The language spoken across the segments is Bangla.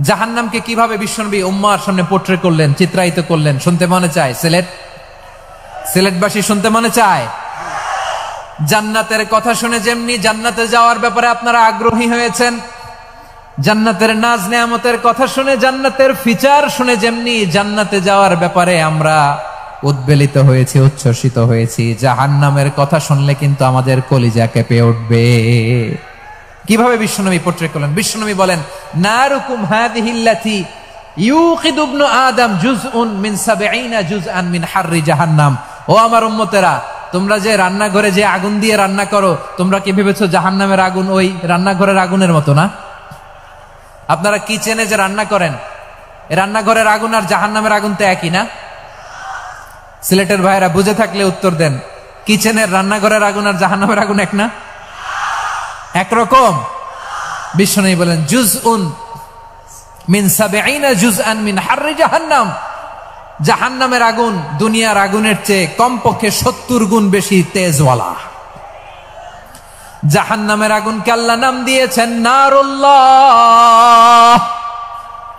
জাহান্নামকে কিভাবে বিশ্বনবী উম্মার সামনে পোট্রে করলেন, চিত্রায়িত করলেন, শুনতে মনে চায়? সিলেটবাসী শুনতে মনে চায়? জান্নাতের কথা শুনে যেমনি জান্নাতে যাওয়ার ব্যাপারে আপনারা আগ্রহী হয়েছেন, জান্নাতের নাজ নেয়ামতের কথা শুনে, জান্নাতের ফিচার শুনে যেমনি জান্নাতে যাওয়ার ব্যাপারে আমরা উদ্বেলিত হয়েছি, উচ্ছ্বসিত হয়েছি, জাহান্নামের কথা শুনলে কিন্তু আমাদের কলিজা কেঁপে উঠবে। কিভাবে বিশ্বনবী পোট্রে করলেন? বিশ্বনবী বলেন, নারুকুম হাযিহিল্লাতী ইউকিদু ইবনু আদম জুজউন মিন ৭০ জুজআন মিন হাররি জাহান্নাম। ও আমার উম্মতেরা, তোমরা যে রান্নাঘরে যে আগুন দিয়ে রান্না করো, তোমরা কি ভেবেছো জাহান্নামের আগুন ওই রান্নাঘরের আগুনের মতো না? আপনারা কিচেনে যে রান্না করেন, রান্নাঘরের আগুন আর জাহান্নামের আগুন তো একই না? সিলেটের ভাইরা বুঝে থাকলে উত্তর দেন, কিচেনের রান্নাঘরের আগুন আর জাহান্নামের আগুন এক না? একরকম? বিশ্বনবী বলেন, জুজউন মিন ৭০ জুজআন মিন হাররি জাহান্নাম। জাহান্নামের আগুন দুনিয়ার আগুনের চেয়ে কমপক্ষে ৭০ গুণ বেশি তেজওয়ালা। জাহান্নামের আগুনকে আল্লাহ নাম দিয়েছেন নারুল্লাহ।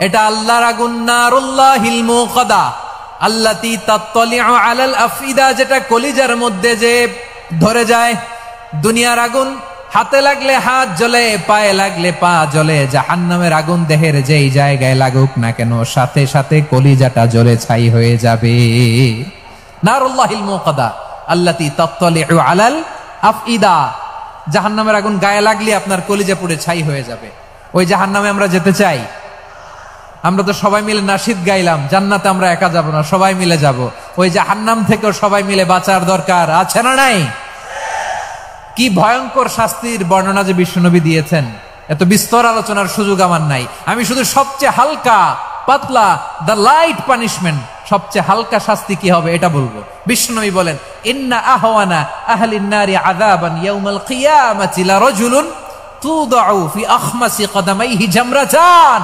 এটা আল্লাহর আগুন, নারুল্লাহিল মুকাদা আল্লাতী তাত্তালিউ আলাল আফইদা, যেটা কলিজার মধ্যে যে ধরে যায়। দুনিয়ার আগুন হাতে লাগলে হাত জ্বলে, পায়ে লাগলে পা জ্বলে। জাহান্নামের আগুন দেহের যেই জায়গায় লাগুক না কেন, সাথে সাথে কলিজাটা জ্বলে ছাই হয়ে যাবে। নারুল্লাহিল মুকাদা আল্লাতী তাত্তালিউ আলাল আফইদা। জাহান্নামের আগুন গায়ে লাগলে আপনার কলিজা পুড়ে ছাই হয়ে যাবে। ওই জাহান্নামে আমরা যেতে চাই? আমরা তো সবাই মিলে নাশিদ গাইলাম, জান্নাতে আমরা একা যাব না, সবাই মিলে যাব। ওই জাহান্নাম থেকেও সবাই মিলে বাঁচার দরকার আছে না নাই? কি ভয়ঙ্কর শাস্তির বর্ণনা যে বিশ্বনবী দিয়েছেন, এত বিস্তর আলোচনার সুযোগ আমার নাই। আমি শুধু সবচেয়ে হালকা পাতলা, দ্য লাইট পানিশমেন্ট, সবচেয়ে হালকা শাস্তি কি হবে এটা বলবো। বিশ্বনবী বলেন, ইন্না আহওয়ানা আহলিন নারি আযাবান ইয়াউমাল কিয়ামাতি লারাজুলুন তুদাউ ফি আখমাসি কদামাইহি জামরাতান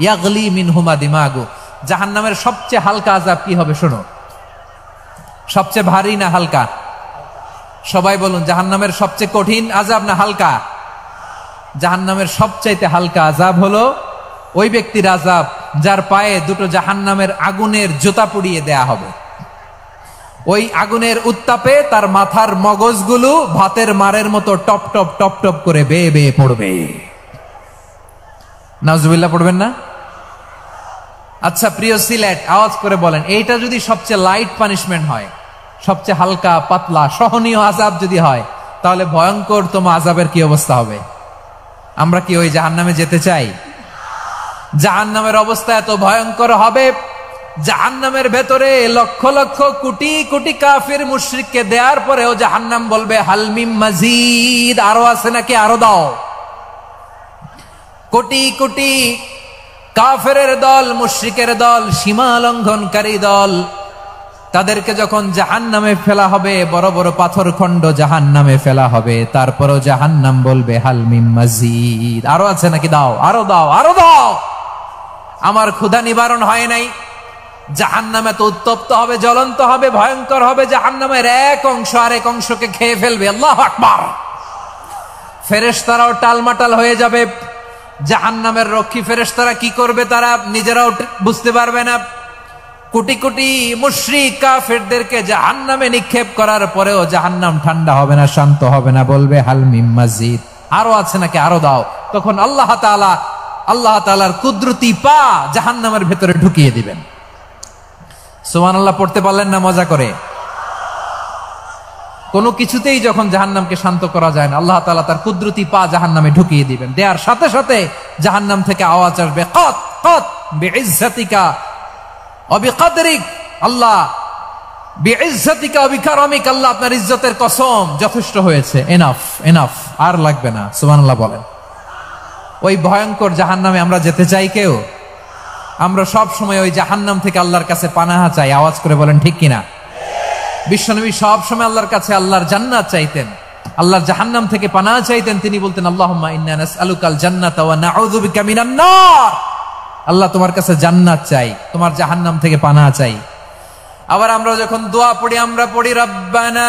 ইয়াগলি মিনহুমা দিমাগু। জাহান্নামের সবচেয়ে হালকা আযাব কি হবে শোনো। সবচেয়ে ভারী না হালকা? সবাই বলুন, জাহান্নামের সবচেয়ে কঠিন আযাব না হালকা? জাহান্নামের সবচাইতে হালকা আযাব হলো ওই ব্যক্তির আযাব যার পায়ে দুটো জাহান্নামের আগুনের জুতা পুড়িয়ে দেয়া হবে। ওই আগুনের উত্তাপে তার মাথার মগজগুলো ভাতের মারের মতো টপ টপ টপ টপ করে বেয়ে বেয়ে পড়বে। নাউজুবিল্লাহ পড়বেন না? আচ্ছা প্রিয় সিলেট, আওয়াজ করে বলেন, এইটা যদি সবচেয়ে লাইট পানিশমেন্ট হয়, সবচেয়ে হালকা পাতলা সহনীয় আযাব যদি হয়, তাহলে ভয়ঙ্কর তোমা আযাবের কি অবস্থা হবে? আমরা কি ওই জাহান্নামে যেতে চাই? জাহান্নামের অবস্থা এত ভয়ঙ্কর হবে, জাহান্নামের ভেতরে লক্ষ লক্ষ কোটি কোটি কাফির মুশরিককে দেওয়ার পরেও জাহান্নাম বলবে হাল মিন মাজিদ, আরো আছে নাকি, আরো দাও। কোটি কোটি কাফেরের দল, মুশরিকের দল, সীমা লঙ্ঘনকারী দল, তাদেরকে যখন জাহান্নামে ফেলা হবে, বড় বড় পাথর খণ্ড জাহান্নামে ফেলা হবে, তারপরও জাহান্নাম বলবে হাল মিন মাজিদ, আরো আছে নাকি, দাও, আরো দাও, আরো দাও। আমার ক্ষুধা নিবারণ হয় নাই। জাহান্নামে তো উত্তপ্ত হবে, জ্বলন্ত হবে, ভয়ঙ্কর হবে। জাহান্নামের এক অংশ আরেক অংশকে খেয়ে ফেলবে। আল্লাহু আকবার। ফেরেশতারাও টালমাটাল হয়ে যাবে। জাহান্নামের রক্ষী ফেরেশতারা কি করবে তারা নিজেরাও বুঝতে পারবে না। কোটি কোটি মুশরিক কাফেরদেরকে জাহান্নামে নিক্ষেপ করার পরেও জাহান্নাম ঠান্ডা হবে না, শান্ত হবে না, বলবে হাল মিন মাজিদ, আরো আছে নাকি, আরো দাও। তখন আল্লাহ তাআলার কুদরতি পা জাহান্নামের ভেতরে ঢুকিয়ে দিবেন। সুবহানাল্লাহ পড়তে পারলেন না মজা করে? কোনো কিছুতেই যখন জাহান্নামকে শান্ত করা যায় না, আল্লাহ তাআলা তার কুদরতি পা জাহান্নামে ঢুকিয়ে দিবেন। দেয়ার সাথে সাথে জাহান্নাম থেকে আওয়াজ আসবে, কত কত বিইজ্জাতিকা ওয়া বিকদরিক, আল্লাহ বিইজ্জাতিকা ওয়া বিকারামিক, আল্লাহ আপনার ইজ্জতের কসম, যথেষ্ট হয়েছে, এনাফ এনাফ, আর লাগবে না। সুবহানাল্লাহ বলেন। ওই ভয়ঙ্কর জাহান্নামে আমরা যেতে চাই কেউ? আমরা সব সময় ওই জাহান্নাম থেকে আল্লাহর কাছে পানাহা চাই। আওয়াজ করে বলেন ঠিক কিনা? বিশ্বনবী সব সময় আল্লাহর কাছে আল্লাহর জান্নাত চাইতেন, আল্লাহর জাহান্নাম থেকে পানাহা চাইতেন। তিনি বলতেন, আল্লাহুম্মা ইন্না নাসআলুকাল জান্নাতা ওয়া নাউযু বিকা মিনান নার। আল্লাহ তোমার কাছে জান্নাত চাই, তোমার জাহান্নাম থেকে পানাহা চাই। আবার আমরা যখন দোয়া পড়ি, আমরা পড়ি রব্বানা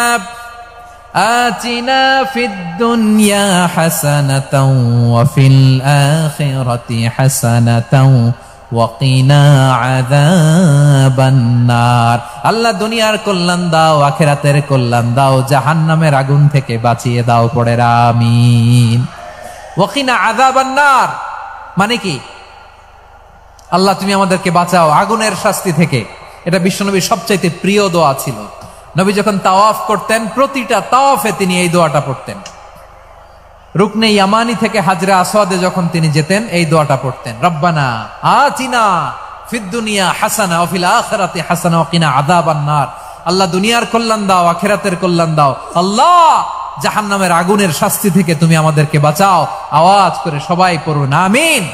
আতিনা ফিদ দুনিয়া হাসানাতাও ওয়া ফিল আখিরাতি হাসানাতাও ওয়া কিনা আযাবান নার। আল্লাহ দুনিয়ার কল্যাণ দাও, আখিরাতের কল্যাণ দাও, জাহান্নামের আগুন থেকে বাঁচিয়ে দাও। পড়ে আমিন। ওয়া কিনা আযাবান নার মানে কি? আল্লাহ তুমি আমাদেরকে বাঁচাও আগুনের শাস্তি থেকে। এটা বিশ্বনবীর সবচাইতে প্রিয় দোয়া ছিল। নবী যখন তাওয়াফ করতেন, প্রতিটা তাওয়াফে তিনি এই দোয়াটা পড়তেন। রুকনে ইয়ামানি থেকে হাজরে আসওয়াদে যখন তিনি যেতেন, এই দোয়াটা পড়তেন, রব্বানা আতিনা ফিদ দুনিয়া হাসানা ওয়া ফিল আখিরাতি হাসানা ওয়া কিনা আযাবান নার। আল্লাহ দুনিয়ার কল্যাণ দাও, আখিরাতের কল্যাণ দাও। আল্লাহ জাহান্নামের আগুনের শাস্তি থেকে তুমি আমাদেরকে বাঁচাও। আওয়াজ করে সবাই পড়ুন আমিন।